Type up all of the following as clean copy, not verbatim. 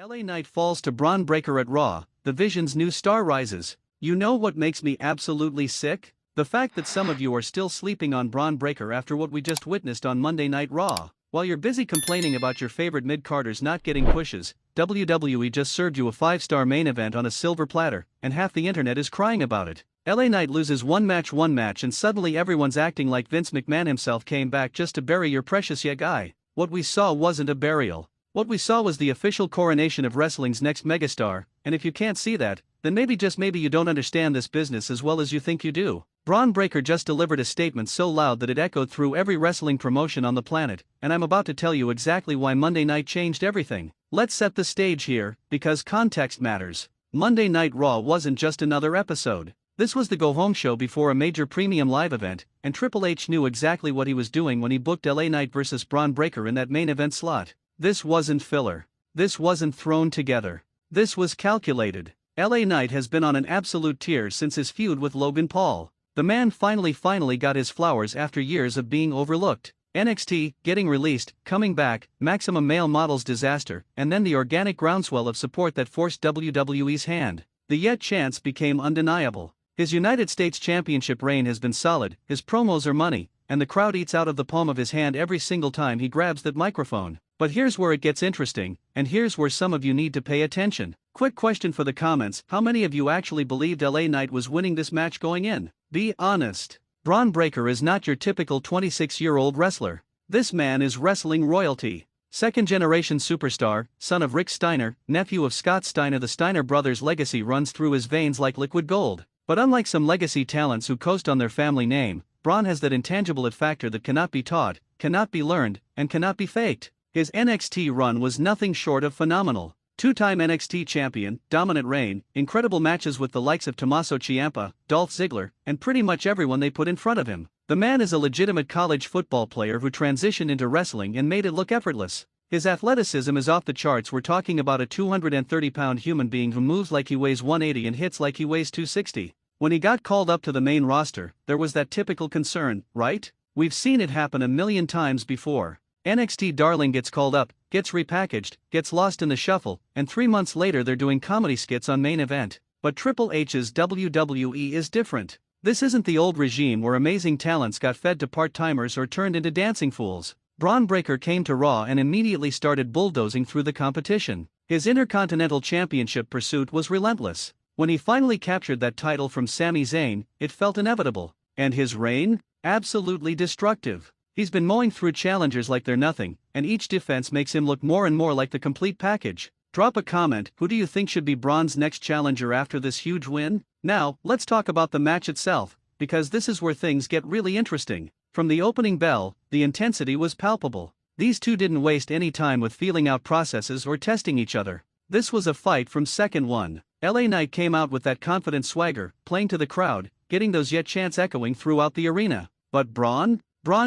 LA Knight falls to Bron Breakker at Raw, the Vision's new star rises. You know what makes me absolutely sick? The fact that some of you are still sleeping on Bron Breakker after what we just witnessed on Monday Night Raw. While you're busy complaining about your favorite mid-carders not getting pushes, WWE just served you a 5-star main event on a silver platter, and half the internet is crying about it. LA Knight loses one match and suddenly everyone's acting like Vince McMahon himself came back just to bury your precious guy. What we saw wasn't a burial. What we saw was the official coronation of wrestling's next megastar, and if you can't see that, then maybe you don't understand this business as well as you think you do. Bron Breakker just delivered a statement so loud that it echoed through every wrestling promotion on the planet, and I'm about to tell you exactly why Monday Night changed everything. Let's set the stage here, because context matters. Monday Night Raw wasn't just another episode. This was the go-home show before a major premium live event, and Triple H knew exactly what he was doing when he booked LA Knight vs. Bron Breakker in that main event slot. This wasn't filler. This wasn't thrown together. This was calculated. LA Knight has been on an absolute tear since his feud with Logan Paul. The man finally got his flowers after years of being overlooked. NXT, getting released, coming back, Maximum Male Models disaster, and then the organic groundswell of support that forced WWE's hand. The yet chance became undeniable. His United States Championship reign has been solid, his promos are money, and the crowd eats out of the palm of his hand every single time he grabs that microphone. But here's where it gets interesting, and here's where some of you need to pay attention. Quick question for the comments: how many of you actually believed LA Knight was winning this match going in? Be honest. Bron Breakker is not your typical 26-year-old wrestler. This man is wrestling royalty. Second-generation superstar, son of Rick Steiner, nephew of Scott Steiner. The Steiner brothers' legacy runs through his veins like liquid gold. But unlike some legacy talents who coast on their family name, Bron has that intangible it factor that cannot be taught, cannot be learned, and cannot be faked. His NXT run was nothing short of phenomenal. Two-time NXT champion, dominant reign, incredible matches with the likes of Tommaso Ciampa, Dolph Ziggler, and pretty much everyone they put in front of him. The man is a legitimate college football player who transitioned into wrestling and made it look effortless. His athleticism is off the charts. We're talking about a 230-pound human being who moves like he weighs 180 and hits like he weighs 260. When he got called up to the main roster, there was that typical concern, right? We've seen it happen a million times before. NXT darling gets called up, gets repackaged, gets lost in the shuffle, and 3 months later they're doing comedy skits on main event. But Triple H's WWE is different. This isn't the old regime where amazing talents got fed to part-timers or turned into dancing fools. Bron Breakker came to Raw and immediately started bulldozing through the competition. His Intercontinental Championship pursuit was relentless. When he finally captured that title from Sami Zayn, it felt inevitable. And his reign? Absolutely destructive. He's been mowing through challengers like they're nothing, and each defense makes him look more and more like the complete package. Drop a comment: who do you think should be Bron's next challenger after this huge win? Now, let's talk about the match itself, because this is where things get really interesting. From the opening bell, the intensity was palpable. These two didn't waste any time with feeling out processes or testing each other. This was a fight from second one. LA Knight came out with that confident swagger, playing to the crowd, getting those yet chants echoing throughout the arena. But Bron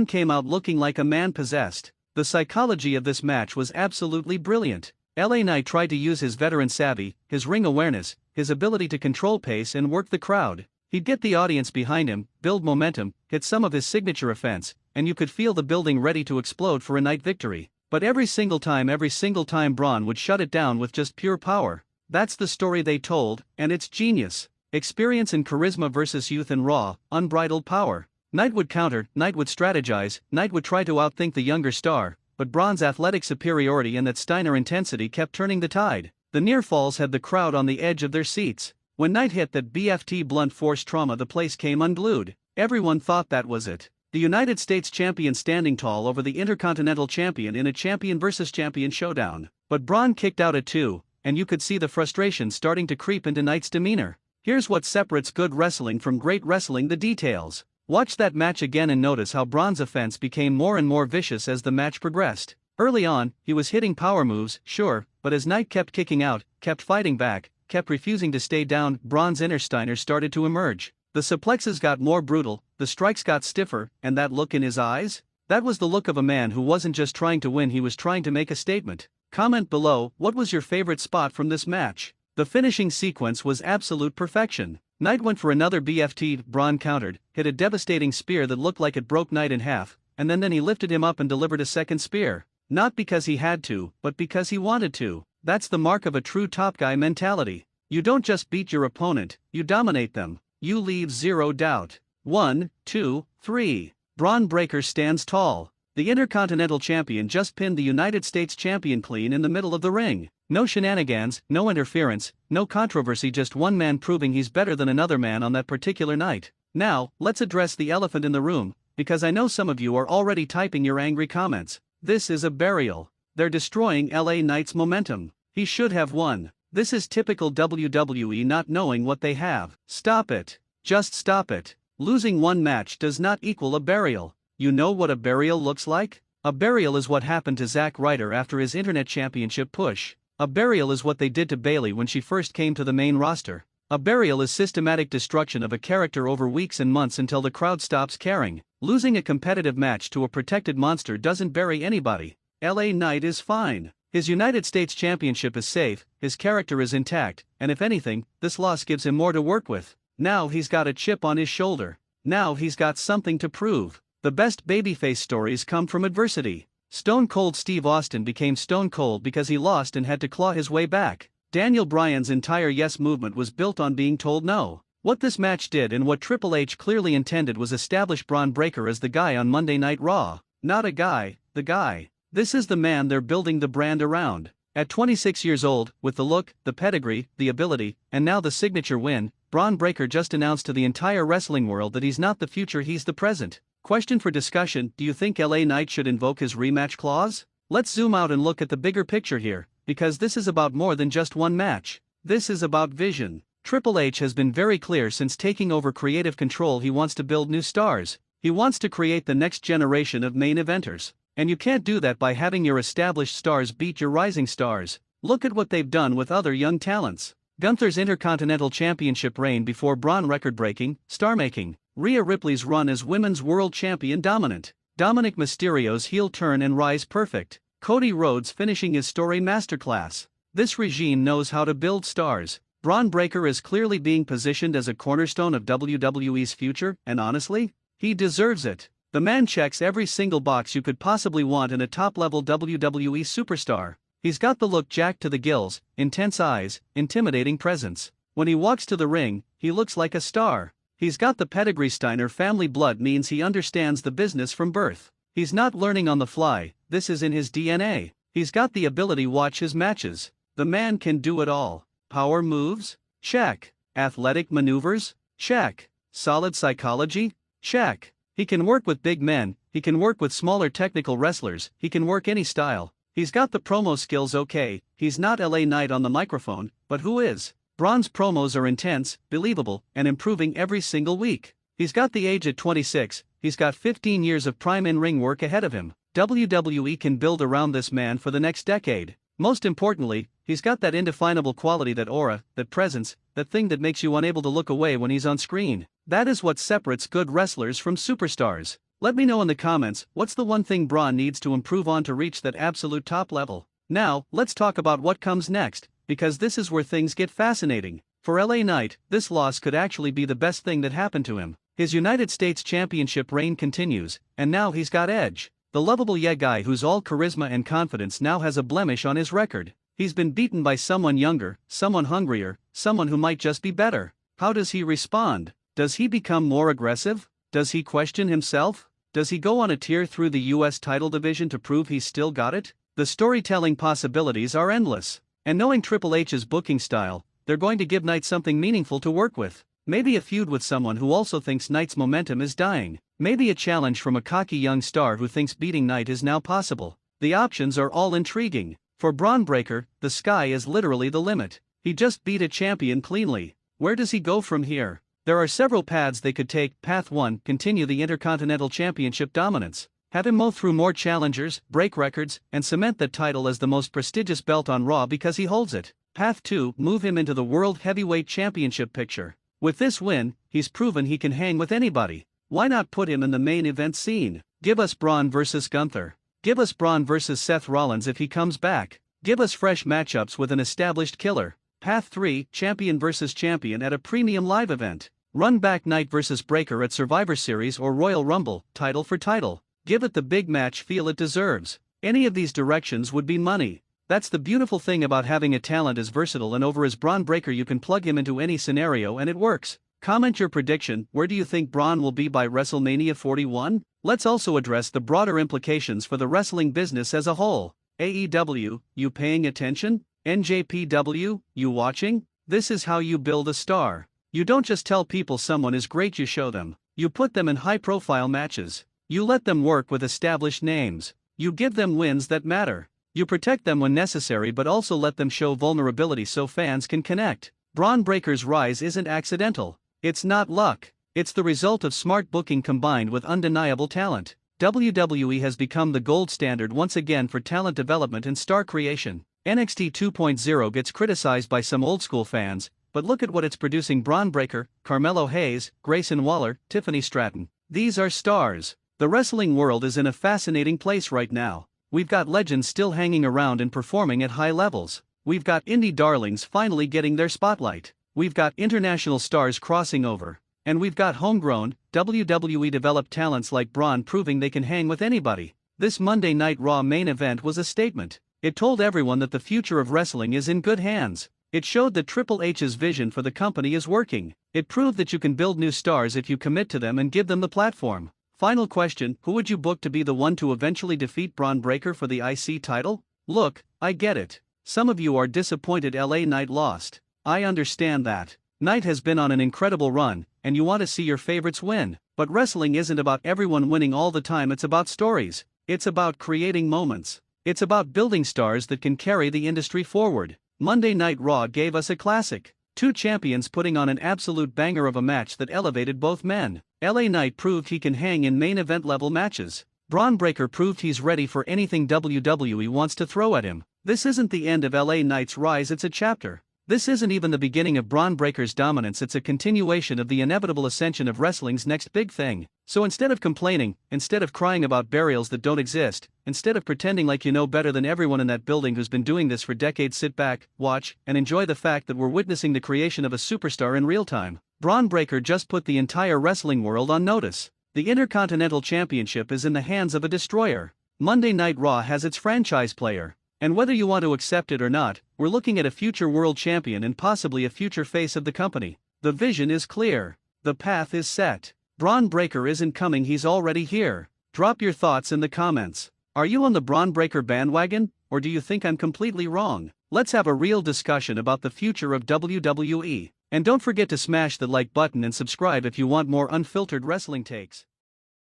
came out looking like a man possessed. The psychology of this match was absolutely brilliant. LA Knight tried to use his veteran savvy, his ring awareness, his ability to control pace and work the crowd. He'd get the audience behind him, build momentum, hit some of his signature offense, and you could feel the building ready to explode for a Knight victory. But every single time Bron would shut it down with just pure power. That's the story they told, and it's genius. Experience and charisma versus youth and raw, unbridled power. Knight would counter, Knight would strategize, Knight would try to outthink the younger star, but Bron's athletic superiority and that Steiner intensity kept turning the tide. The near falls had the crowd on the edge of their seats. When Knight hit that BFT blunt force trauma, the place came unglued. Everyone thought that was it. The United States champion standing tall over the Intercontinental champion in a champion versus champion showdown. But Bron kicked out at 2, and you could see the frustration starting to creep into Knight's demeanor. Here's what separates good wrestling from great wrestling: the details. Watch that match again and notice how Bron's offense became more and more vicious as the match progressed. Early on, he was hitting power moves, sure, but as Knight kept kicking out, kept fighting back, kept refusing to stay down, Bron's inner Steiner started to emerge. The suplexes got more brutal, the strikes got stiffer, and that look in his eyes? That was the look of a man who wasn't just trying to win, he was trying to make a statement. Comment below, what was your favorite spot from this match? The finishing sequence was absolute perfection. Knight went for another BFT, Bron countered, hit a devastating spear that looked like it broke Knight in half, and then he lifted him up and delivered a second spear. Not because he had to, but because he wanted to. That's the mark of a true top guy mentality. You don't just beat your opponent, you dominate them. You leave zero doubt. 1, 2, 3. Bron Breakker stands tall. The Intercontinental Champion just pinned the United States Champion clean in the middle of the ring. No shenanigans, no interference, no controversy, just one man proving he's better than another man on that particular night. Now, let's address the elephant in the room, because I know some of you are already typing your angry comments. This is a burial. They're destroying LA Knight's momentum. He should have won. This is typical WWE not knowing what they have. Stop it. Just stop it. Losing one match does not equal a burial. You know what a burial looks like? A burial is what happened to Zack Ryder after his Internet Championship push. A burial is what they did to Bayley when she first came to the main roster. A burial is systematic destruction of a character over weeks and months until the crowd stops caring. Losing a competitive match to a protected monster doesn't bury anybody. LA Knight is fine. His United States Championship is safe, his character is intact, and if anything, this loss gives him more to work with. Now he's got a chip on his shoulder. Now he's got something to prove. The best babyface stories come from adversity. Stone Cold Steve Austin became Stone Cold because he lost and had to claw his way back. Daniel Bryan's entire yes movement was built on being told no. What this match did and what Triple H clearly intended was establish Bron Breakker as the guy on Monday Night Raw. Not a guy, the guy. This is the man they're building the brand around. At 26 years old, with the look, the pedigree, the ability, and now the signature win, Bron Breakker just announced to the entire wrestling world that he's not the future, he's the present. Question for discussion: do you think LA Knight should invoke his rematch clause? Let's zoom out and look at the bigger picture here, because this is about more than just one match. This is about vision. Triple H has been very clear since taking over creative control. He wants to build new stars. He wants to create the next generation of main eventers. And you can't do that by having your established stars beat your rising stars. Look at what they've done with other young talents. Gunther's Intercontinental Championship reign before Braun, record-breaking, star-making. Rhea Ripley's run as Women's World Champion, dominant. Dominic Mysterio's heel turn and rise, perfect. Cody Rhodes finishing his story, masterclass. This regime knows how to build stars. Bron Breakker is clearly being positioned as a cornerstone of WWE's future, and honestly, he deserves it. The man checks every single box you could possibly want in a top-level WWE superstar. He's got the look jacked to the gills, intense eyes, intimidating presence. When he walks to the ring, he looks like a star. He's got the pedigree. Steiner family blood means he understands the business from birth. He's not learning on the fly, this is in his DNA. He's got the ability. Watch his matches. The man can do it all. Power moves? Check. Athletic maneuvers? Check. Solid psychology? Check. He can work with big men, he can work with smaller technical wrestlers, he can work any style. He's got the promo skills. Okay, he's not LA Knight on the microphone, but who is? Bron's promos are intense, believable, and improving every single week. He's got the age at 26, he's got 15 years of prime in-ring work ahead of him. WWE can build around this man for the next decade. Most importantly, he's got that indefinable quality, that aura, that presence, that thing that makes you unable to look away when he's on screen. That is what separates good wrestlers from superstars. Let me know in the comments, what's the one thing Bron needs to improve on to reach that absolute top level? Now, let's talk about what comes next, because this is where things get fascinating. For LA Knight, this loss could actually be the best thing that happened to him. His United States Championship reign continues, and now he's got edge. The lovable guy who's all charisma and confidence now has a blemish on his record. He's been beaten by someone younger, someone hungrier, someone who might just be better. How does he respond? Does he become more aggressive? Does he question himself? Does he go on a tear through the US title division to prove he's still got it? The storytelling possibilities are endless. And knowing Triple H's booking style, they're going to give Knight something meaningful to work with. Maybe a feud with someone who also thinks Knight's momentum is dying. Maybe a challenge from a cocky young star who thinks beating Knight is now possible. The options are all intriguing. For Bron Breakker, the sky is literally the limit. He just beat a champion cleanly. Where does he go from here? There are several paths they could take. Path 1, continue the Intercontinental Championship dominance. Have him mow through more challengers, break records, and cement that title as the most prestigious belt on Raw because he holds it. Path 2, move him into the World Heavyweight Championship picture. With this win, he's proven he can hang with anybody. Why not put him in the main event scene? Give us Braun versus Gunther. Give us Braun versus Seth Rollins if he comes back. Give us fresh matchups with an established killer. Path 3, champion versus champion at a premium live event. Run back Knight versus Breakker at Survivor Series or Royal Rumble, title for title. Give it the big match feel it deserves. Any of these directions would be money. That's the beautiful thing about having a talent as versatile and over as Bron Breakker. You can plug him into any scenario and it works. Comment your prediction. Where do you think Bron will be by WrestleMania 41? Let's also address the broader implications for the wrestling business as a whole. AEW, you paying attention? NJPW, you watching? This is how you build a star. You don't just tell people someone is great, you show them. You put them in high-profile matches. You let them work with established names. You give them wins that matter. You protect them when necessary but also let them show vulnerability so fans can connect. Bron Breakker's rise isn't accidental. It's not luck. It's the result of smart booking combined with undeniable talent. WWE has become the gold standard once again for talent development and star creation. NXT 2.0 gets criticized by some old-school fans, but look at what it's producing: Bron Breakker, Carmelo Hayes, Grayson Waller, Tiffany Stratton. These are stars. The wrestling world is in a fascinating place right now. We've got legends still hanging around and performing at high levels. We've got indie darlings finally getting their spotlight. We've got international stars crossing over. And we've got homegrown, WWE-developed talents like Bron proving they can hang with anybody. This Monday Night Raw main event was a statement. It told everyone that the future of wrestling is in good hands. It showed that Triple H's vision for the company is working. It proved that you can build new stars if you commit to them and give them the platform. Final question: who would you book to be the one to eventually defeat Bron Breakker for the IC title? Look, I get it. Some of you are disappointed LA Knight lost. I understand that. Knight has been on an incredible run, and you want to see your favorites win. But wrestling isn't about everyone winning all the time. It's about stories. It's about creating moments. It's about building stars that can carry the industry forward. Monday Night Raw gave us a classic. Two champions putting on an absolute banger of a match that elevated both men. LA Knight proved he can hang in main event level matches. Bron Breakker proved he's ready for anything WWE wants to throw at him. This isn't the end of LA Knight's rise, it's a chapter. This isn't even the beginning of Bron Breakker's dominance, it's a continuation of the inevitable ascension of wrestling's next big thing. So instead of complaining, instead of crying about burials that don't exist, instead of pretending like you know better than everyone in that building who's been doing this for decades, sit back, watch, and enjoy the fact that we're witnessing the creation of a superstar in real time. Bron Breakker just put the entire wrestling world on notice. The Intercontinental Championship is in the hands of a destroyer. Monday Night Raw has its franchise player. And whether you want to accept it or not, we're looking at a future world champion and possibly a future face of the company. The vision is clear. The path is set. Bron Breakker isn't coming, he's already here. Drop your thoughts in the comments. Are you on the Bron Breakker bandwagon, or do you think I'm completely wrong? Let's have a real discussion about the future of WWE. And don't forget to smash the like button and subscribe if you want more unfiltered wrestling takes.